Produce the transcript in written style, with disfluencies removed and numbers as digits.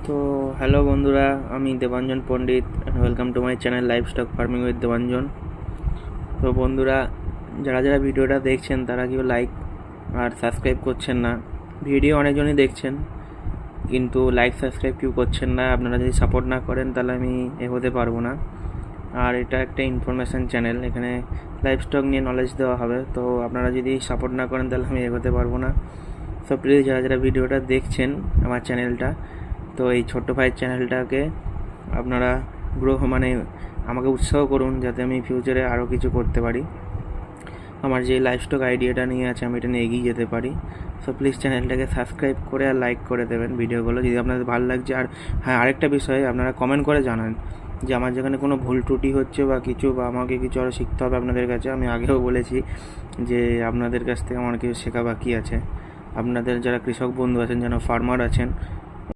তো হ্যালো বন্ধুরা, আমি Debanjan Pandit and welcome to my channel live stock farming with Debanjan. তো বন্ধুরা, যারা যারা ভিডিওটা দেখছেন তারা কেউ লাইক আর সাবস্ক্রাইব করছেন না। ভিডিও অনেকজনই দেখছেন কিন্তু লাইক সাবস্ক্রাইব কেউ করছেন না। আপনারা যদি সাপোর্ট না করেন তাহলে আমি এগোতে পারবো না। আর এটা একটা ইনফরমেশান চ্যানেল, এখানে লাইভ স্টক নিয়ে নলেজ দেওয়া হবে। তো আপনারা যদি সাপোর্ট না করেন তাহলে আমি এগোতে পারবো না। সো প্লিজ যারা যারা ভিডিওটা দেখছেন আমার চ্যানেলটা, তো এই ছোট্ট ভাইয়ের চ্যানেলটাকে আপনারা আমাকে উৎসাহ করুন যাতে আমি ফিউচারে আরও কিছু করতে পারি। আমার যে লাইফস্টক আইডিয়াটা নিয়ে আছে আমি এটা নিয়ে এগিয়ে যেতে পারি। সো প্লিজ চ্যানেলটাকে সাবস্ক্রাইব করে আর লাইক করে দেবেন ভিডিওগুলো যদি আপনাদের ভালো লাগছে। আর হ্যাঁ, আরেকটা বিষয়, আপনারা কমেন্ট করে জানান যে আমার যেখানে কোনো ভুল ত্রুটি হচ্ছে বা আমাকে কিছু আরও শিখতে হবে আপনাদের কাছে। আমি আগেও বলেছি যে আপনাদের কাছ থেকে আমার কিছু শেখা বাকি আছে। আপনাদের যারা কৃষক বন্ধু আছেন, যারা ফার্মার আছেন,